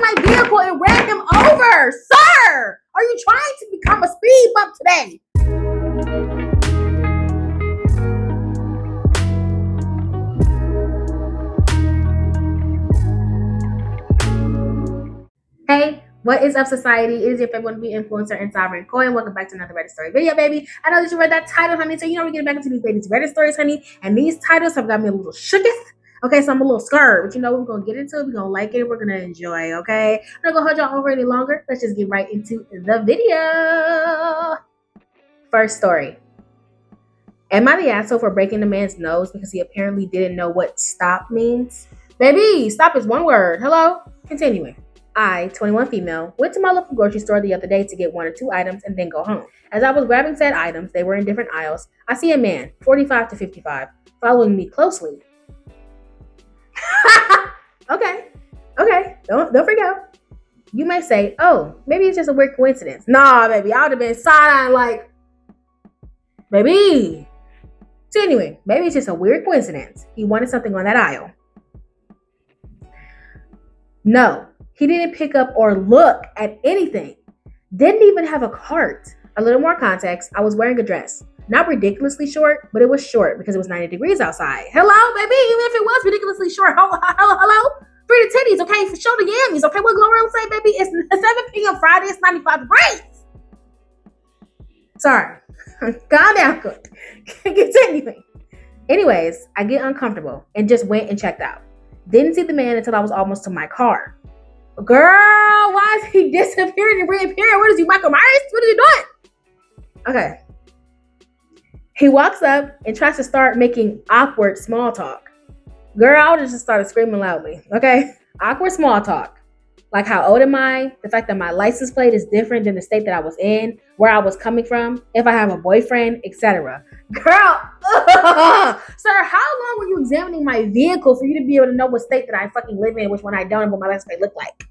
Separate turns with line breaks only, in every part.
my vehicle and ran him over. Sir, are you trying to become a speed bump today? Hey, what is up, society? It is your favorite be influencer and sovereign coin. Welcome back to another Reddit story video, baby. I know that you read that title, honey, so you know we're getting back into these ladies' Reddit stories, honey. And these titles have got me a little shooketh. Okay, so I'm a little scared, but you know we're gonna get into it. We're gonna like it. We're gonna enjoy. Okay, I'm not gonna hold y'all over any longer. Let's just get right into the video. First story. Am I the asshole for breaking the man's nose because he apparently didn't know what stop means? Baby, stop is one word. Hello. Continuing. I, 21 female, went to my local grocery store the other day to get 1 or 2 items and then go home. As I was grabbing said items, they were in different aisles. I see a man, 45 to 55, following me closely. Okay. Don't freak out. You may say, oh, maybe it's just a weird coincidence. Nah, baby, I would have been side-eyeing like, baby. So anyway, maybe it's just a weird coincidence. He wanted something on that aisle. No. He didn't pick up or look at anything. Didn't even have a cart. A little more context, I was wearing a dress. Not ridiculously short, but it was short because it was 90 degrees outside. Hello, baby, even if it was ridiculously short. Hello. Free the titties, okay? For show the yammies, okay? What Gloria say, baby? It's 7 p.m. Friday, it's 95 degrees. Sorry. Calm down, quick. Continuing. Anyways, I get uncomfortable and just went and checked out. Didn't see the man until I was almost to my car. Girl, why is he disappearing and reappearing? What is you, Michael Myers? What are you doing? Okay. He walks up and tries to start making awkward small talk. Girl, I just started screaming loudly. Okay? Awkward small talk. Like how old am I? The fact that my license plate is different than the state that I was in, where I was coming from, if I have a boyfriend, etc. Girl, sir, how long were you examining my vehicle for you to be able to know what state that I fucking live in, which one I don't, and what my license plate look like?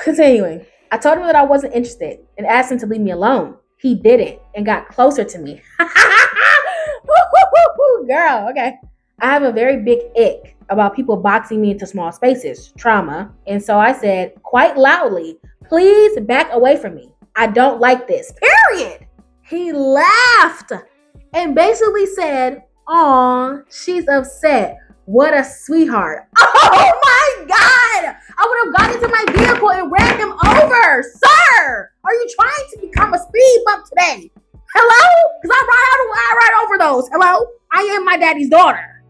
Continuing, I told him that I wasn't interested and asked him to leave me alone. He didn't and got closer to me. Girl, okay. I have a very big ick about people boxing me into small spaces, trauma. And so I said quite loudly, please back away from me. I don't like this, period. He laughed and basically said, aw, she's upset. What a sweetheart. Oh my God. I would have gotten into my vehicle and ran him over. Sir, are you trying to become a speed bump today? Hello? Because I ride over those. Hello? I am my daddy's daughter.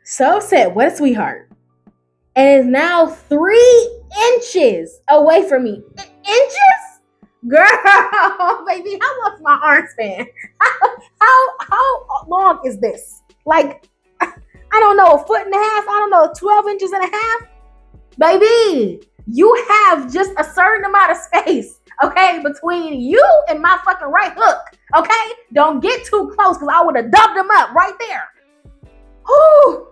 So said, what a sweetheart. And is now 3 inches away from me. Inches? Girl, baby, how long's my arm span? How long is this? Like, I don't know, 1.5 feet? I don't know, 12 inches and a half? Baby, you have just a certain amount of space, okay, between you and my fucking right hook, okay? Don't get too close because I would have dubbed them up right there. Whew.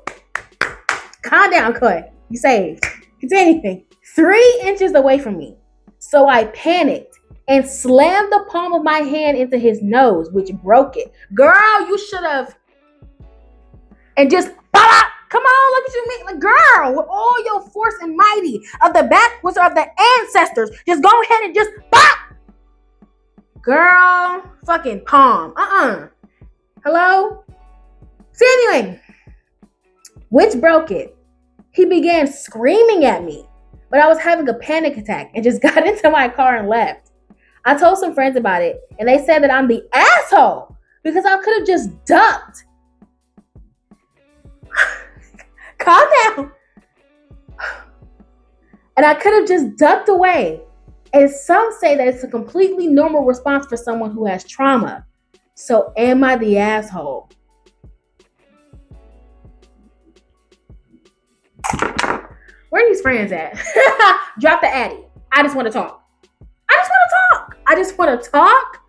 Calm down, Coy. You saved. Continuing. 3 inches away from me. So I panicked and slammed the palm of my hand into his nose, which broke it. Girl, you should have. And just, come on, look at you, me. Like, girl, with all your force and mighty of the backwards of the ancestors, just go ahead and just pop. Girl, fucking palm. Hello? So anyway, which broke it. He began screaming at me, but I was having a panic attack and just got into my car and left. I told some friends about it, and they said that I'm the asshole because I could have just ducked. Calm down. And I could have just ducked away. And some say that it's a completely normal response for someone who has trauma. So am I the asshole? Where are these friends at? Drop the addy. I just want to talk. I just want to talk.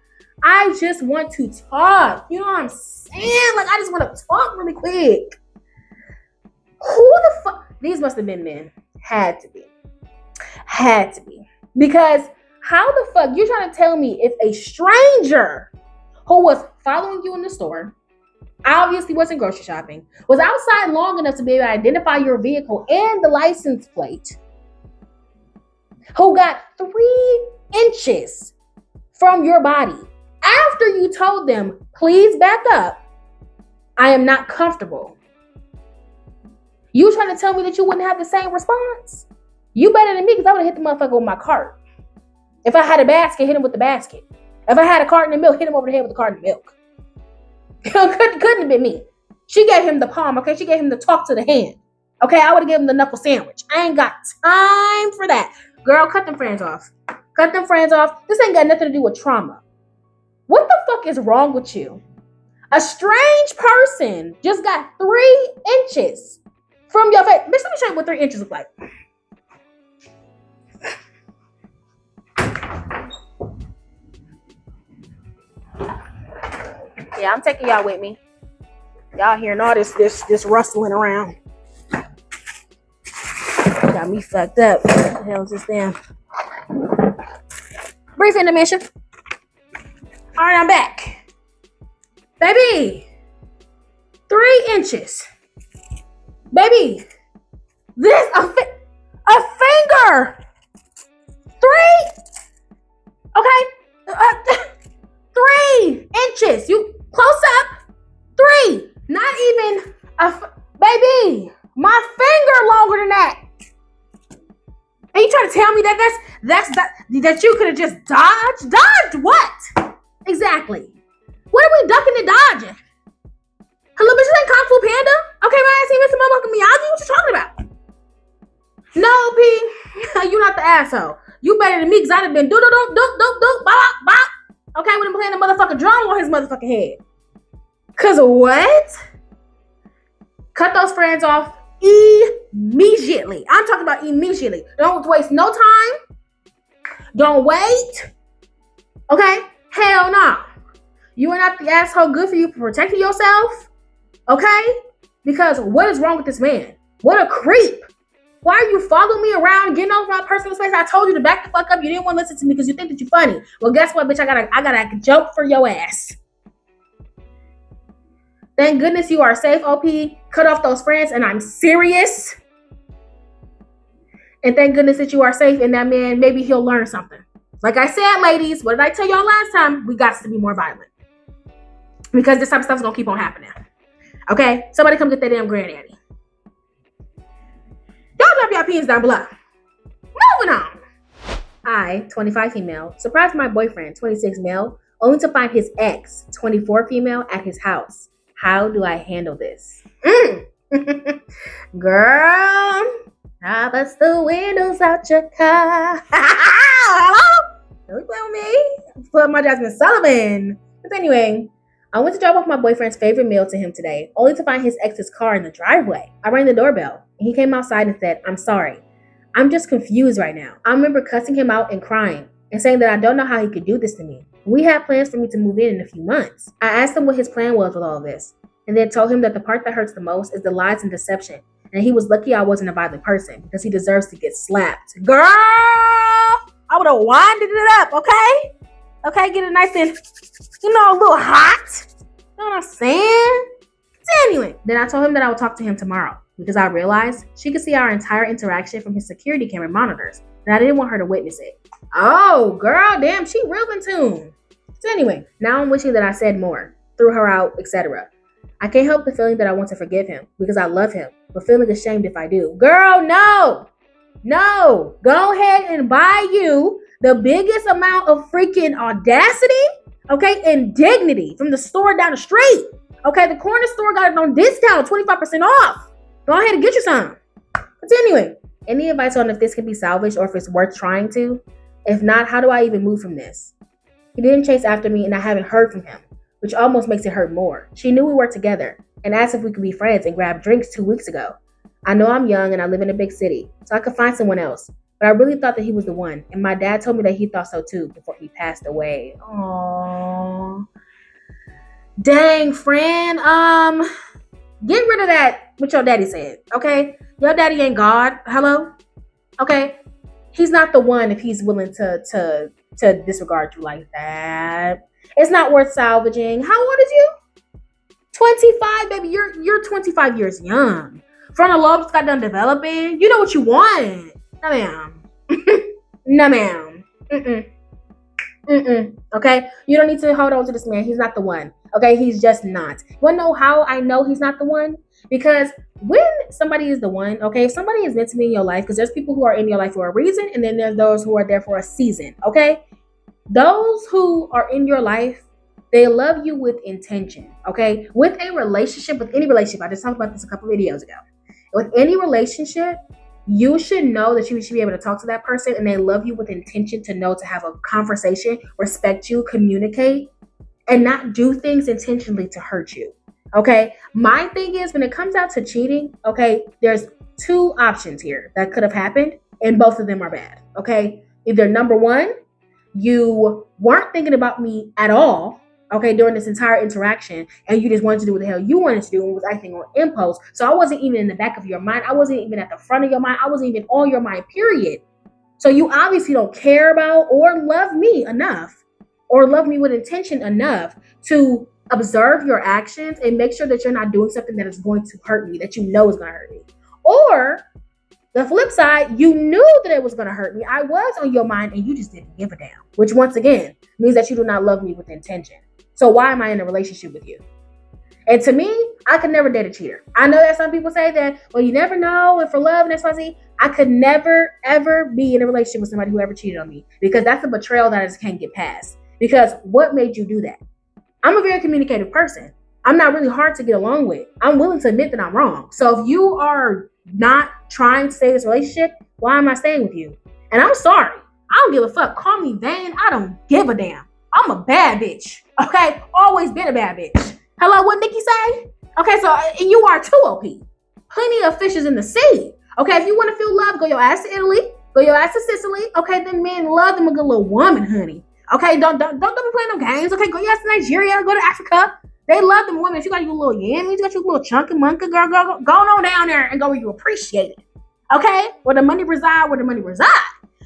You know what I'm saying? Like, I just want to talk really quick. Who the fuck? These must have been men. Had to be. Because How the fuck you trying to tell me if a stranger who was following you in the store, obviously wasn't grocery shopping, was outside long enough to be able to identify your vehicle and the license plate, who got 3 inches from your body after you told them, please back up, I am not comfortable. You trying to tell me that you wouldn't have the same response? You better than me, because I would have hit the motherfucker with my cart. If I had a basket, hit him with the basket. If I had a carton of milk, hit him over the head with the carton of milk. couldn't have been me. She gave him the palm, okay? She gave him the talk to the hand. Okay, I would have given him the knuckle sandwich. I ain't got time for that. Girl, cut them friends off. Cut them friends off. This ain't got nothing to do with trauma. What the fuck is wrong with you? A strange person just got 3 inches from your face. Bitch, let me show you what 3 inches look like. Yeah, I'm taking y'all with me. Y'all hearing all this rustling around. Got me fucked up. What the hell is this damn? Brief intermission. All right, I'm back. Baby, 3 inches. Baby, this a finger. 3. Okay. 3 inches. You close up. 3. Not even baby. My finger longer than that. And you trying to tell me that you could have just dodged? Dodged what? Exactly. What are we ducking and dodging? Hello, bitch, this ain't Kung Fu Panda. Okay, my ass ain't Mr. Motherfucking Miyagi. What you talking about? No, P. You not the asshole. You better than me, because I'd have been do bop bop. Okay, when I'm playing the motherfucking drum on his motherfucking head. Cause what? Cut those friends off immediately. I'm talking about immediately. Don't waste no time. Don't wait. Okay? Hell no. You are not the asshole. Good for you for protecting yourself. Okay? Because what is wrong with this man? What a creep. Why are you following me around, getting over my personal space? I told you to back the fuck up. You didn't want to listen to me because you think that you're funny. Well, guess what, bitch? I got a joke for your ass. Thank goodness you are safe, OP. Cut off those friends, and I'm serious. And thank goodness that you are safe, and that man, maybe he'll learn something. Like I said, ladies, what did I tell y'all last time? We got to be more violent. Because this type of stuff's going to keep on happening. Okay? Somebody come get that damn granddaddy. Y'all drop your opinions down below. Moving on. I, 25 female, surprised my boyfriend, 26 male, only to find his ex, 24 female, at his house. How do I handle this? Girl, I bust the windows out your car. Hello? Don't play with me. Put my Jasmine Sullivan. But anyway, I went to drop off my boyfriend's favorite meal to him today, only to find his ex's car in the driveway. I rang the doorbell, and he came outside and said, I'm sorry. I'm just confused right now. I remember cussing him out and crying and saying that I don't know how he could do this to me. We had plans for me to move in a few months. I asked him what his plan was with all of this, and then told him that the part that hurts the most is the lies and deception, and he was lucky I wasn't a violent person because he deserves to get slapped. Girl, I would have winded it up, okay? Okay, get it nice and, a little hot. You know what I'm saying? So anyway, then I told him that I would talk to him tomorrow because I realized she could see our entire interaction from his security camera monitors, and I didn't want her to witness it. Oh, girl, damn, she real in tune. So anyway, now I'm wishing that I said more, threw her out, etc. I can't help the feeling that I want to forgive him because I love him, but feeling ashamed if I do. Girl, no. No. Go ahead and buy you the biggest amount of freaking audacity, okay, and dignity from the store down the street. Okay, the corner store got it on discount, 25% off. Go ahead and get you some. But anyway, any advice on if this can be salvaged or if it's worth trying to? If not, how do I even move from this? He didn't chase after me and I haven't heard from him, which almost makes it hurt more. She knew we were together and asked if we could be friends and grab drinks 2 weeks ago. I know I'm young and I live in a big city, so I could find someone else. But I really thought that he was the one, and my dad told me that he thought so too before he passed away. Aww. Dang, friend. Get rid of that, what your daddy said, okay? Your daddy ain't God. Hello? Okay? He's not the one if he's willing to to disregard you like that. It's not worth salvaging. How old is you? 25, baby. You're 25 years young. Frontal lobes got done developing. You know what you want. No, ma'am. No, ma'am. Okay? You don't need to hold on to this man. He's not the one. Okay? He's just not. You want to know how I know he's not the one? Because when somebody is the one, okay, if somebody is meant to be in your life, because there's people who are in your life for a reason, and then there's those who are there for a season, okay? Those who are in your life, they love you with intention, okay? With a relationship, with any relationship, I just talked about this a couple videos ago. With any relationship, you should know that you should be able to talk to that person, and they love you with intention to know, to have a conversation, respect you, communicate, and not do things intentionally to hurt you. Okay, my thing is, when it comes out to cheating, okay, there's two options here that could have happened, and both of them are bad. Okay, either number one, you weren't thinking about me at all, okay, during this entire interaction, and you just wanted to do what the hell you wanted to do and was acting on impulse. So I wasn't even in the back of your mind. I wasn't even at the front of your mind. I wasn't even on your mind, period. So you obviously don't care about or love me enough, or love me with intention enough to observe your actions and make sure that you're not doing something that is going to hurt me, that you know is going to hurt me. Or the flip side, you knew that it was going to hurt me. I was on your mind and you just didn't give a damn, which once again means that you do not love me with intention. So why am I in a relationship with you? And to me, I could never date a cheater. I know that some people say that, well, you never know, and for love and XYZ. I could never, ever be in a relationship with somebody who ever cheated on me, because that's a betrayal that I just can't get past. Because what made you do that? I'm a very communicative person. I'm not really hard to get along with. I'm willing to admit that I'm wrong. So if you are not trying to stay in this relationship, why am I staying with you? And I'm sorry. I don't give a fuck. Call me vain. I don't give a damn. I'm a bad bitch. Okay? Always been a bad bitch. Hello, what Nikki say? Okay, so and you are too, OP. Plenty of fishes in the sea. Okay, if you want to feel love, go your ass to Italy. Go your ass to Sicily. Okay, then men love them a good little woman, honey. Okay, don't be playing no games. Okay, go your ass to Nigeria, go to Africa. They love them women. If you got your little yammies, you got your little chunky monkey, girl, go on down there and go where you appreciate it. Okay, where the money reside,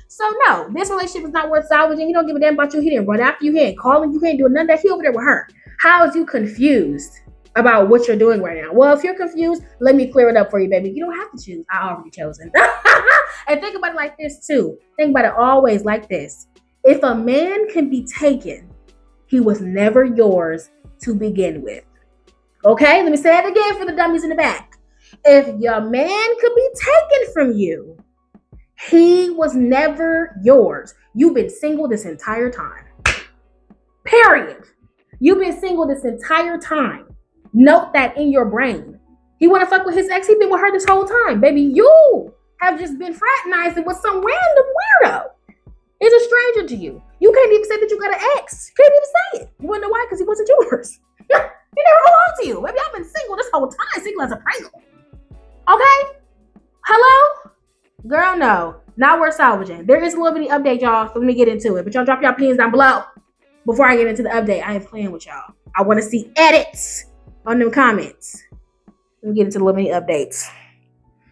So no, this relationship is not worth salvaging. He don't give a damn about you. He didn't run after you. He ain't calling you. He ain't doing none of that. He over there with her. How is you confused about what you're doing right now? Well, if you're confused, let me clear it up for you, baby. You don't have to choose. I already chosen. And think about it like this too. Think about it always like this. If a man can be taken, he was never yours to begin with. Okay, let me say it again for the dummies in the back. If your man could be taken from you, he was never yours. You've been single this entire time. Period. You've been single this entire time. Note that in your brain. He want to fuck with his ex. He been with her this whole time. Baby, you have just been fraternizing with some random weirdo. He's a stranger to you. You can't even say that you got an ex. You can't even say it. You wanna know why? Because he wasn't yours. He never belonged to you. Baby, I've been single this whole time. Single as a Pringle. Okay? Hello? Girl, no. Not worth salvaging. There is a little bitty update, y'all. So let me get into it. But y'all drop your opinions down below. Before I get into the update, I ain't playing with y'all. I want to see edits on them comments. Let me get into the little bitty updates.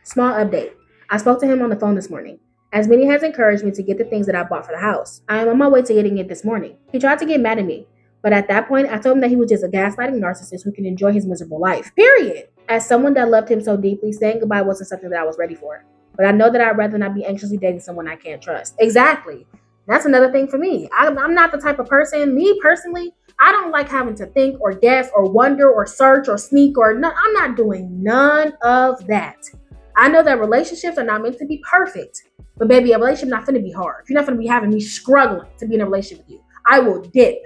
Small update. I spoke to him on the phone this morning. As Minnie has encouraged me to get the things that I bought for the house. I am on my way to getting it this morning. He tried to get mad at me. But at that point, I told him that he was just a gaslighting narcissist who can enjoy his miserable life. Period. As someone that loved him so deeply, saying goodbye wasn't something that I was ready for. But I know that I'd rather not be anxiously dating someone I can't trust. Exactly. That's another thing for me. I'm not the type of person, me personally, I don't like having to think or guess or wonder or search or sneak or no, I'm not doing none of that. I know that relationships are not meant to be perfect. But baby, a relationship not finna be hard. You're not finna be having me struggling to be in a relationship with you. I will dip.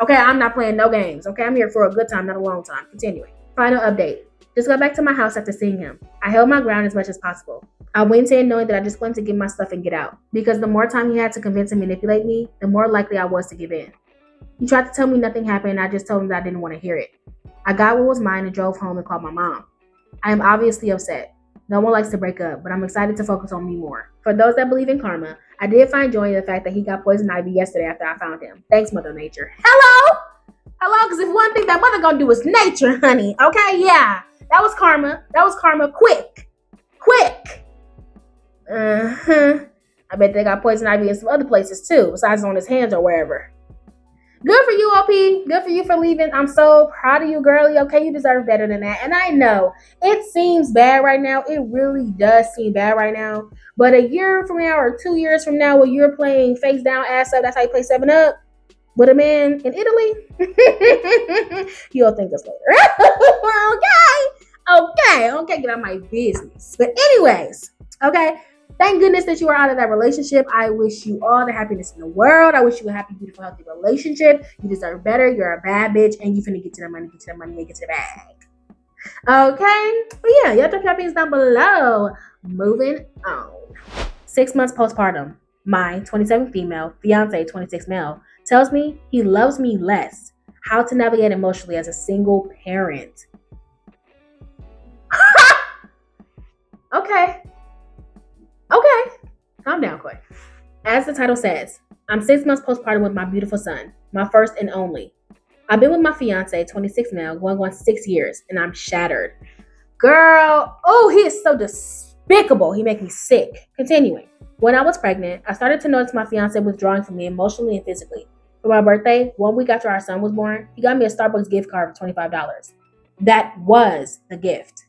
Okay, I'm not playing no games. Okay, I'm here for a good time, not a long time. Continuing. Final update. Just got back to my house after seeing him. I held my ground as much as possible. I went in knowing that I just wanted to get my stuff and get out. Because the more time he had to convince and manipulate me, the more likely I was to give in. He tried to tell me nothing happened and I just told him that I didn't want to hear it. I got what was mine and drove home and called my mom. I am obviously upset. No one likes to break up, but I'm excited to focus on me more. For those that believe in karma, I did find joy in the fact that he got poison ivy yesterday after I found him. Thanks, Mother Nature. Hello? Hello? Because if one thing that mother gonna do is nature, honey. Okay, yeah. That was karma. That was karma. Quick. I bet they got poison ivy in some other places too, besides on his hands or wherever. Good for you, OP. Good for you for leaving. I'm so proud of you, girlie. Okay, you deserve better than that. And I know it seems bad right now. It really does seem bad right now. But a year from now or 2 years from now, when you're playing face down, ass up, that's how you play 7 Up with a man in Italy, you'll think us later. Okay, get out of my business. But anyways, okay. Thank goodness that you are out of that relationship. I wish you all the happiness in the world. I wish you a happy, beautiful, healthy relationship. You deserve better. You're a bad bitch, and you finna get to the money, and get to the bag. Okay? But yeah, y'all drop your opinions down below. Moving on. 6 months postpartum. My 27 female, fiance, 26 male, tells me he loves me less. How to navigate emotionally as a single parent. Okay. Calm down, Coy. As the title says, I'm 6 months postpartum with my beautiful son, my first and only. I've been with my fiance, 26 male, going on 6 years, and I'm shattered. Girl, he is so despicable. He makes me sick. Continuing. When I was pregnant, I started to notice my fiance withdrawing from me emotionally and physically. For my birthday, 1 week after our son was born, he got me a Starbucks gift card for $25. That was the gift.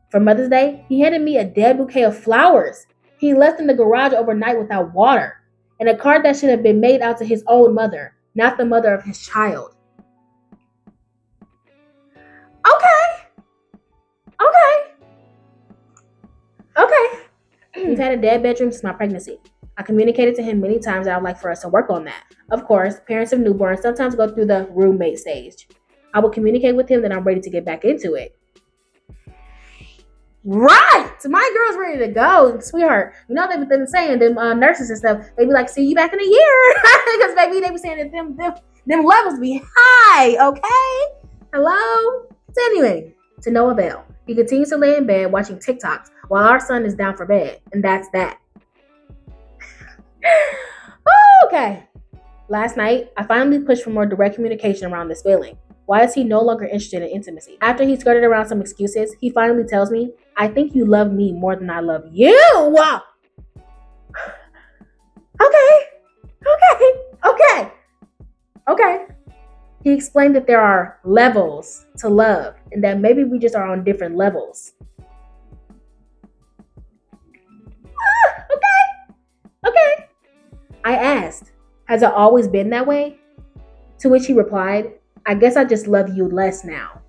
For Mother's Day, he handed me a dead bouquet of flowers. He left in the garage overnight without water, and a card that should have been made out to his own mother, not the mother of his child. Okay. We've had a dead bedroom since my pregnancy. I communicated to him many times that I would like for us to work on that. Of course, parents of newborns sometimes go through the roommate stage. I will communicate with him that I'm ready to get back into it. Right! My girl's ready to go, sweetheart. You know they've been saying, them nurses and stuff, they be like, see you back in a year. Because baby, they be saying that them levels be high, okay? Hello? So anyway, to no avail. He continues to lay in bed watching TikToks while our son is down for bed. And that's that. Okay. Last night, I finally pushed for more direct communication around this feeling. Why is he no longer interested in intimacy? After he skirted around some excuses, he finally tells me, I think you love me more than I love you. Okay. He explained that there are levels to love and that maybe we just are on different levels. Okay. I asked, has it always been that way? To which he replied, I guess I just love you less now.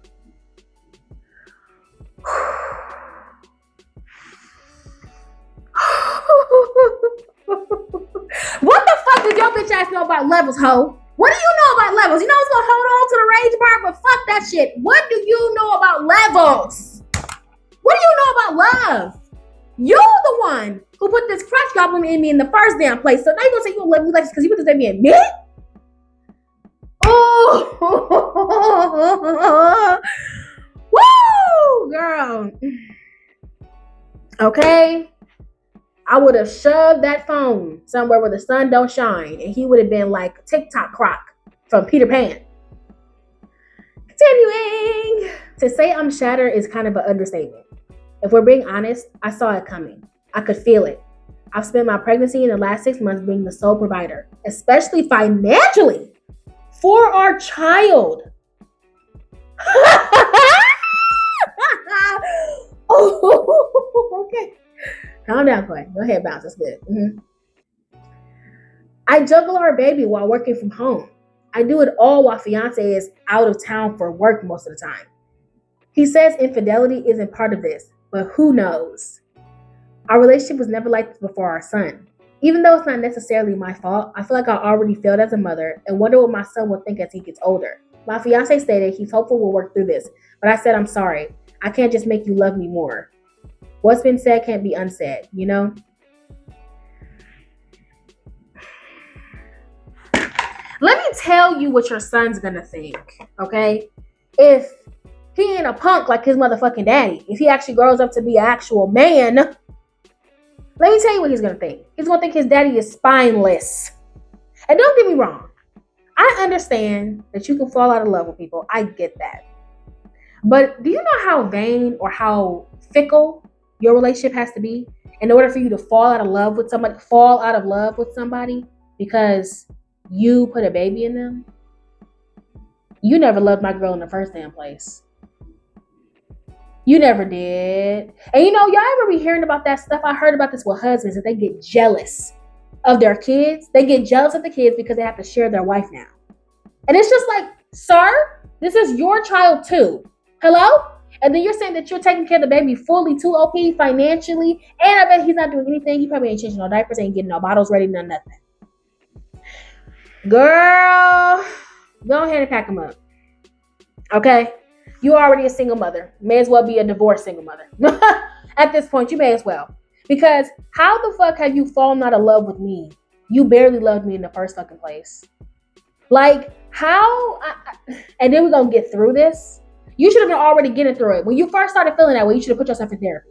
What the fuck did your bitch ass know about levels, ho? What do you know about levels? You know what's gonna hold on to the rage part, but fuck that shit. What do you know about levels? What do you know about love? You're the one who put this crotch goblin in me in the first damn place. So now you're gonna say you don't love me like this because you put this in me in me? Oh, woo, girl. Okay. I would have shoved that phone somewhere where the sun don't shine, and he would have been like TikTok Croc from Peter Pan. Continuing. To say I'm shattered is kind of an understatement. If we're being honest, I saw it coming. I could feel it. I've spent my pregnancy in the last 6 months being the sole provider, especially financially, for our child. Okay. Calm down, Clay. Your head bounce. That's good. I juggle our baby while working from home. I do it all while fiance is out of town for work most of the time. He says infidelity isn't part of this, but who knows? Our relationship was never like this before our son. Even though it's not necessarily my fault, I feel like I already failed as a mother and wonder what my son will think as he gets older. My fiance stated he's hopeful we'll work through this, but I said I'm sorry. I can't just make you love me more. What's been said can't be unsaid, you know? Let me tell you what your son's gonna think, okay? If he ain't a punk like his motherfucking daddy, if he actually grows up to be an actual man, let me tell you what he's gonna think. He's gonna think his daddy is spineless. And don't get me wrong. I understand that you can fall out of love with people. I get that. But do you know how vain or how fickle your relationship has to be in order for you to fall out of love with somebody because you put a baby in them. You never loved my girl in the first damn place. You never did. And y'all ever be hearing about that stuff? I heard about this with husbands that they get jealous of their kids. They get jealous of the kids because they have to share their wife now. And it's just like, sir, this is your child too. Hello? And then you're saying that you're taking care of the baby fully too, OP, financially. And I bet he's not doing anything. He probably ain't changing no diapers, ain't getting no bottles ready, nothing. Girl, go ahead and pack him up. Okay? You're already a single mother. May as well be a divorced single mother. At this point, you may as well. Because how the fuck have you fallen out of love with me? You barely loved me in the first fucking place. Like, how? And then we're going to get through this. You should have been already getting through it. When you first started feeling that way, you should have put yourself in therapy.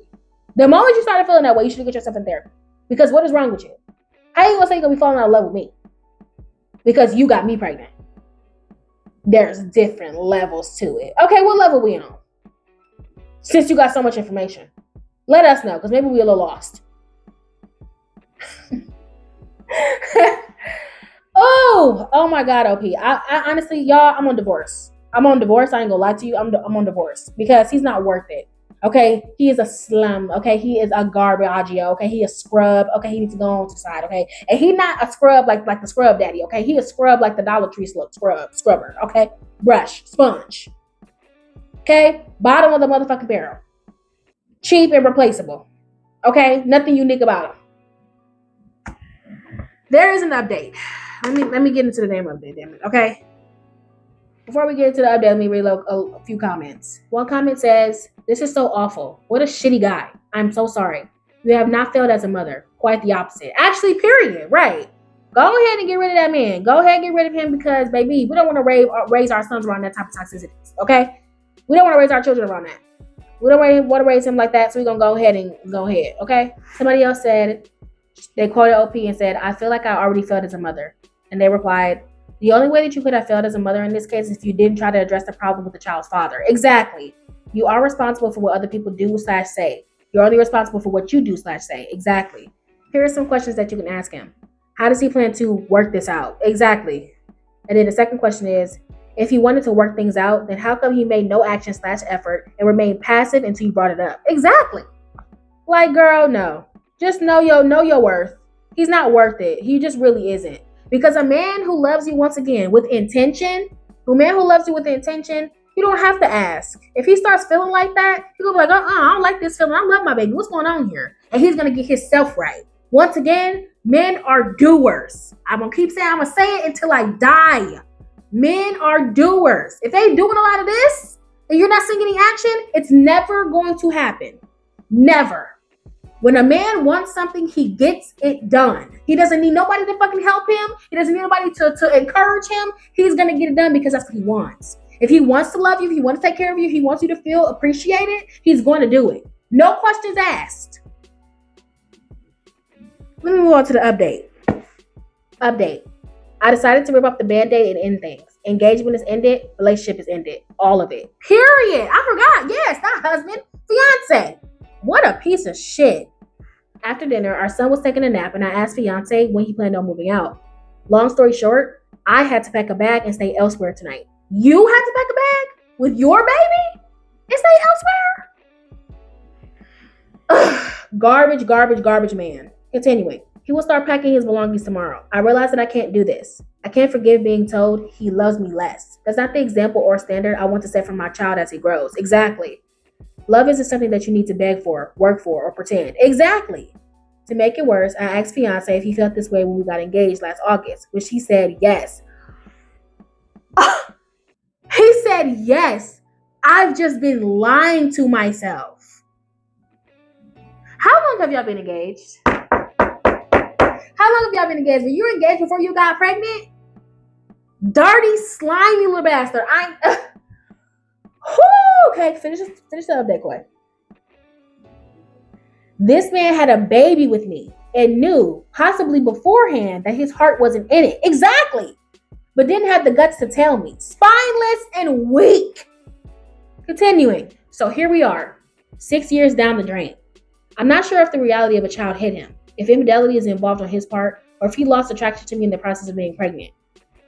The moment you started feeling that way, you should have put yourself in therapy. Because what is wrong with you? How you going to say you're going to be falling out of love with me? Because you got me pregnant. There's different levels to it. Okay, what level we on? Since you got so much information, let us know, because maybe we're a little lost. Oh my God, OP. I honestly, y'all, I'm on divorce. I ain't gonna lie to you. I'm on divorce because he's not worth it. Okay, he is a slum. Okay, he is a garbage. Okay, he is scrub. Okay, he needs to go on to the side. Okay, and he not a scrub like the scrub daddy. Okay, he is scrub like the Dollar Tree scrubber. Okay, brush, sponge. Okay, bottom of the motherfucking barrel. Cheap and replaceable. Okay, nothing unique about him. There is an update. Let me get into the damn update, damn it. Okay. Before we get into the update, let me read a few comments. One comment says, "This is so awful. What a shitty guy. I'm so sorry. You have not failed as a mother. Quite the opposite." Actually, period. Right. Go ahead and get rid of that man. Go ahead and get rid of him because, baby, we don't want to raise our sons around that type of toxicity. Okay? We don't want to raise our children around that. We don't want to raise him like that, so we're going to go ahead. Okay? Somebody else said, they quoted OP and said, "I feel like I already failed as a mother." And they replied, "The only way that you could have failed as a mother in this case is if you didn't try to address the problem with the child's father." Exactly. You are responsible for what other people do/say. You're only responsible for what you do/say. Exactly. Here are some questions that you can ask him. How does he plan to work this out? Exactly. And then the second question is, if he wanted to work things out, then how come he made no action/effort and remained passive until you brought it up? Exactly. Like, girl, no. Just know your worth. He's not worth it. He just really isn't. Because a man who loves you, once again, with intention, you don't have to ask. If he starts feeling like that, he'll be like, I don't like this feeling. I love my baby. What's going on here? And he's going to get himself right. Once again, men are doers. I'm going to say it until I die. Men are doers. If they doing a lot of this and you're not seeing any action, it's never going to happen. Never. When a man wants something, he gets it done. He doesn't need nobody to fucking help him. He doesn't need nobody to encourage him. He's going to get it done because that's what he wants. If he wants to love you, if he wants to take care of you, if he wants you to feel appreciated, he's going to do it. No questions asked. Let me move on to the update. I decided to rip off the Band-Aid and end things. Engagement is ended. Relationship is ended. All of it. Period. I forgot. Yes, not husband. Fiance. What a piece of shit. After dinner, our son was taking a nap and I asked fiance when he planned on moving out. Long story short, I had to pack a bag and stay elsewhere tonight. You had to pack a bag with your baby and stay elsewhere? Ugh. Garbage man. Continuing. He will start packing his belongings tomorrow. I realize that I can't do this. I can't forgive being told he loves me less. That's not the example or standard I want to set for my child as he grows. Exactly. Love isn't something that you need to beg for, work for, or pretend. Exactly. To make it worse, I asked fiance if he felt this way when we got engaged last August, which he said yes. He said yes. I've just been lying to myself. How long have y'all been engaged? Were you engaged before you got pregnant? Dirty, slimy little bastard. Okay, finish the update, Coy. This man had a baby with me and knew, possibly beforehand, that his heart wasn't in it. Exactly. But didn't have the guts to tell me. Spineless and weak. Continuing. So here we are, 6 years down the drain. I'm not sure if the reality of a child hit him, if infidelity is involved on his part, or if he lost attraction to me in the process of being pregnant.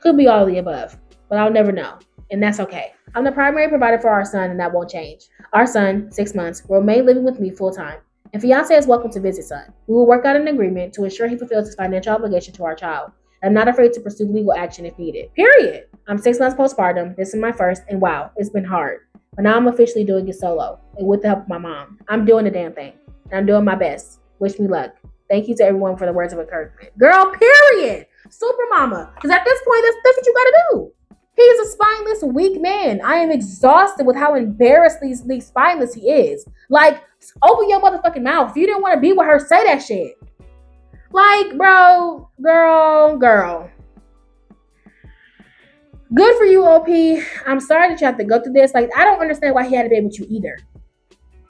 Could be all of the above, but I'll never know, and that's okay. I'm the primary provider for our son, and that won't change. Our son, 6 months, will remain living with me full time, and fiance is welcome to visit son. We will work out an agreement to ensure he fulfills his financial obligation to our child. I'm not afraid to pursue legal action if needed. Period. I'm 6 months postpartum. This is my first, and wow, it's been hard. But now I'm officially doing it solo, and with the help of my mom. I'm doing the damn thing, and I'm doing my best. Wish me luck. Thank you to everyone for the words of encouragement. Girl, period. Super mama. Because at this point, that's what you gotta do. He is a spineless, weak man. I am exhausted with how embarrassingly spineless he is. Like, open your motherfucking mouth. If you didn't want to be with her, say that shit. Like, bro, girl. Good for you, OP. I'm sorry that you have to go through this. Like, I don't understand why he had to be with you either.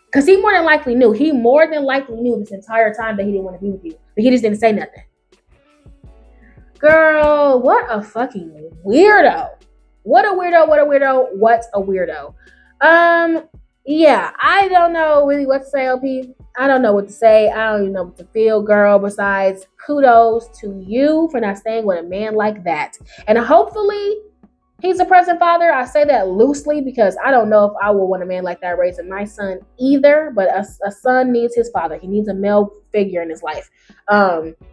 Because he more than likely knew. He more than likely knew this entire time that he didn't want to be with you. But he just didn't say nothing. Girl, what a fucking weirdo. What a weirdo. Yeah, I don't know really what to say, OP. I don't know what to say. I don't even know what to feel, girl. Besides, kudos to you for not staying with a man like that. And hopefully, he's a present father. I say that loosely because I don't know if I would want a man like that raising my son either. But a son needs his father. He needs a male figure in his life,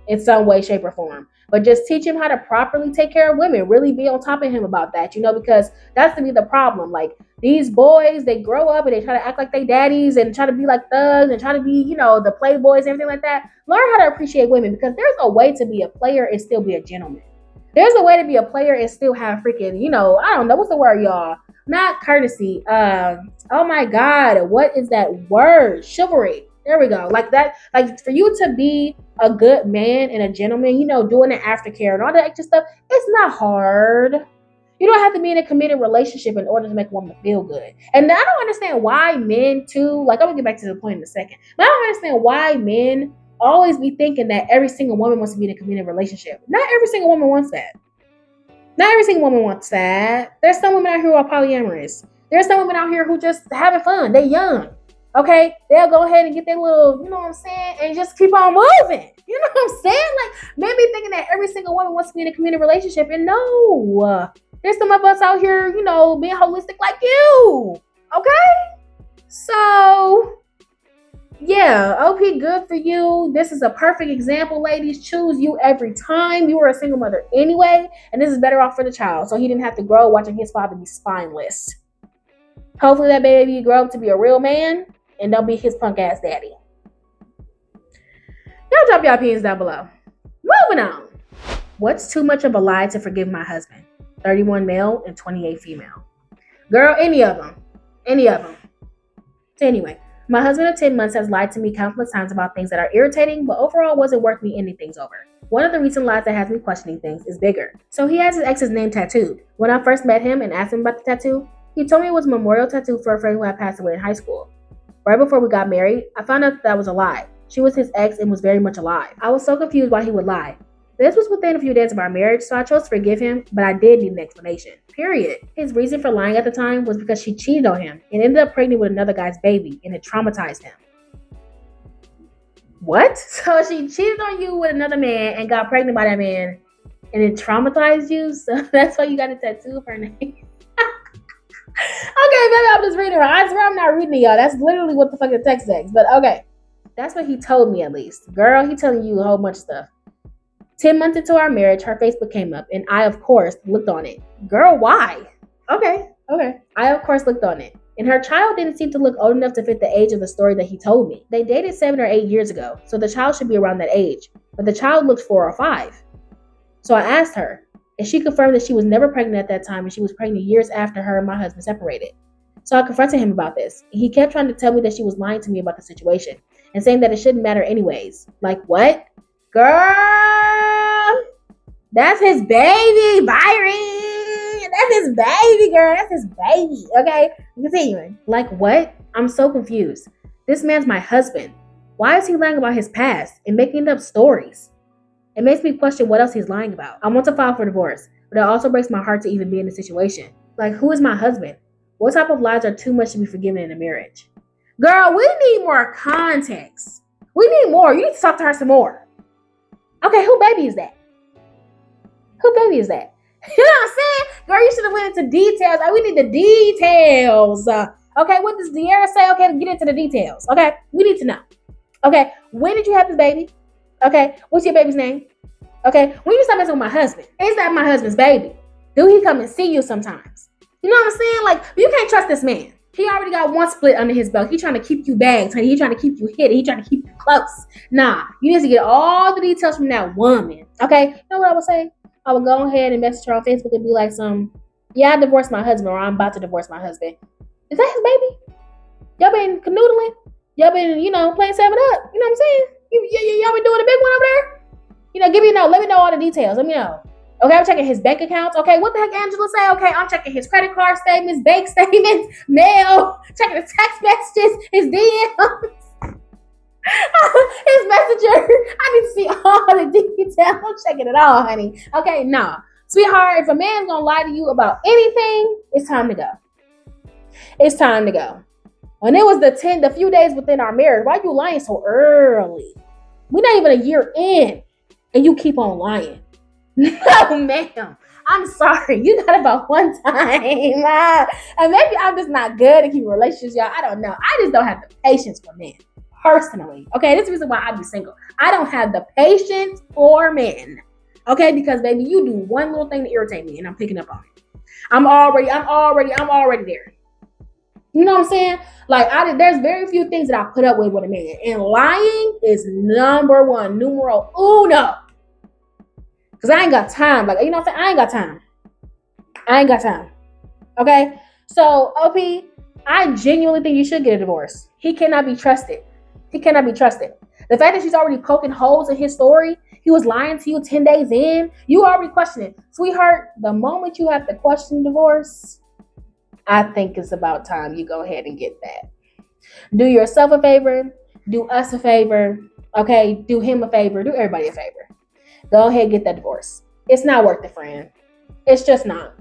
in some way, shape, or form. But just teach him how to properly take care of women. Really be on top of him about that, because that's to be the problem. Like, these boys, they grow up and they try to act like they daddies and try to be like thugs and try to be, the playboys and everything like that. Learn how to appreciate women, because there's a way to be a player and still be a gentleman. There's a way to be a player and still have freaking, I don't know, what's the word, y'all? Not courtesy. Oh my God, what is that word? Chivalry. There we go. Like that, like for you to be a good man and a gentleman, doing the aftercare and all that extra stuff, it's not hard. You don't have to be in a committed relationship in order to make a woman feel good. And I don't understand why men too, like I'm gonna get back to the point in a second, but I don't understand why men always be thinking that every single woman wants to be in a committed relationship. Not every single woman wants that. Not every single woman wants that. There's some women out here who are polyamorous. There's some women out here who just having fun. They young. Okay, they'll go ahead and get their little, you know what I'm saying, and just keep on moving. You know what I'm saying? Like, maybe thinking that every single woman wants to be in a committed relationship, and no, there's some of us out here, being holistic like you. Okay, so yeah, OP, good for you. This is a perfect example, ladies. Choose you every time. You were a single mother anyway, and this is better off for the child, so he didn't have to grow watching his father be spineless. Hopefully that baby grow up to be a real man and don't be his punk ass daddy. Y'all drop your opinions down below. Moving on. What's too much of a lie to forgive my husband? 31 male and 28 female. Girl, any of them. So anyway, my husband of 10 months has lied to me countless times about things that are irritating, but overall wasn't worth me ending things over. One of the recent lies that has me questioning things is bigger. So he has his ex's name tattooed. When I first met him and asked him about the tattoo, he told me it was a memorial tattoo for a friend who had passed away in high school. Right before we got married, I found out that was a lie. She was his ex and was very much alive. I was so confused why he would lie. This was within a few days of our marriage, so I chose to forgive him, but I did need an explanation. Period. His reason for lying at the time was because she cheated on him and ended up pregnant with another guy's baby, and it traumatized him. What? So she cheated on you with another man and got pregnant by that man, and it traumatized you? So that's why you got a tattoo of her name? Okay, maybe I'm just reading it wrong. I swear I'm not reading it, y'all. That's literally what the fuck the text says. But okay. That's what he told me, at least. Girl, he telling you a whole bunch of stuff. 10 months into our marriage, her Facebook came up, and I, of course, looked on it. Girl, why? Okay. I, of course, looked on it. And her child didn't seem to look old enough to fit the age of the story that he told me. They dated 7 or 8 years ago, so the child should be around that age. But the child looked 4 or 5. So I asked her, and she confirmed that she was never pregnant at that time, and she was pregnant years after her and my husband separated. So I confronted him about this. He kept trying to tell me that she was lying to me about the situation and saying that it shouldn't matter anyways. Like, what? Girl, that's his baby, Byron. That's his baby, girl. That's his baby. Okay, continuing. Like, what? I'm so confused. This man's my husband. Why is he lying about his past and making up stories? It makes me question what else he's lying about. I want to file for divorce, but it also breaks my heart to even be in this situation. Like, who is my husband? What type of lies are too much to be forgiven in a marriage? Girl, we need more context. We need more. You need to talk to her some more. Okay, who baby is that? Who baby is that? You know what I'm saying? Girl, you should have went into details. Like, we need the details. Okay, what does De'Ara say? Okay, get into the details. Okay, we need to know. Okay, when did you have this baby? Okay, what's your baby's name? Okay, when you stop messing with my husband, is that my husband's baby? Do he come and see you sometimes? You know what I'm saying? Like, you can't trust this man. He already got one split under his belt. He trying to keep you bagged, honey. He trying to keep you hidden. He trying to keep you close. Nah, you need to get all the details from that woman. Okay, you know what I would say? I would go ahead and message her on Facebook and be like, yeah, I divorced my husband, or I'm about to divorce my husband. Is that his baby? Y'all been canoodling? Y'all been, playing 7 Up? You know what I'm saying? Y'all been doing a big one over there? Let me know all the details. Let me know. Okay, I'm checking his bank accounts. Okay, what the heck Angela say? Okay, I'm checking his credit card statements, bank statements, mail, checking the text messages, his DMs, his messenger. I need to see all the details. I'm checking it all, honey. Okay, no. Sweetheart, if a man's gonna lie to you about anything, it's time to go. It's time to go. When it was the few days within our marriage, why are you lying so early? We're not even a year in, and you keep on lying. No, ma'am. I'm sorry. You got about one time. And maybe I'm just not good at keeping relationships, y'all. I don't know. I just don't have the patience for men, personally. Okay, this is the reason why I be single. I don't have the patience for men. Okay, because baby, you do one little thing to irritate me, and I'm picking up on it. I'm already there. You know what I'm saying? Like, there's very few things that I put up with a man, and lying is number one, numero uno. Because I ain't got time. Like, you know what I'm saying? I ain't got time. Okay? So, OP, I genuinely think you should get a divorce. He cannot be trusted. The fact that she's already poking holes in his story, he was lying to you 10 days in, you already question it. Sweetheart, the moment you have to question divorce, I think it's about time you go ahead and get that. Do yourself a favor. Do us a favor. Okay? Do him a favor. Do everybody a favor. Go ahead and get that divorce. It's not worth it, friend. It's just not.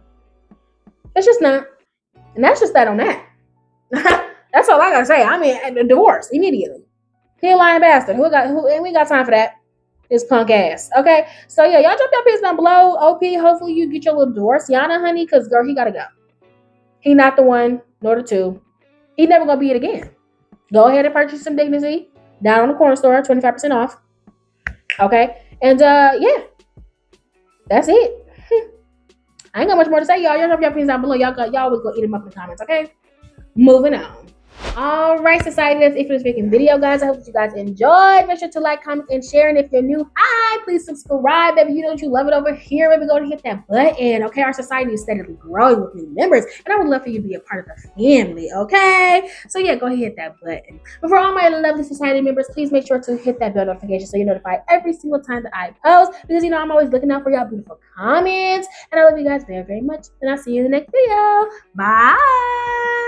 And that's just that on that. That's all I gotta say. I mean, the divorce immediately. He a lying bastard. And we got time for that. This punk ass. Okay. So yeah, y'all drop your piece down below. OP, hopefully you get your little divorce, Yana, honey, because girl, he gotta go. He not the one, nor the two. He never gonna be it again. Go ahead and purchase some dignity down on the corner store, 25% off. Okay. And yeah, that's it. I ain't got much more to say, y'all. Y'all drop your opinions down below. Y'all always go eat them up in the comments, okay? Moving on. All right, society, that's it for this freaking video, guys. I hope that you guys enjoyed. Make sure to like, comment, and share. And if you're new, hi, please subscribe, baby. You know that you love it over here. Baby, go and hit that button, okay? Our society is steadily growing with new members, and I would love for you to be a part of the family, okay? So yeah, go ahead and hit that button. But for all my lovely society members, please make sure to hit that bell notification so you're notified every single time that I post, because I'm always looking out for y'all beautiful comments. And I love you guys very, very much. And I'll see you in the next video. Bye.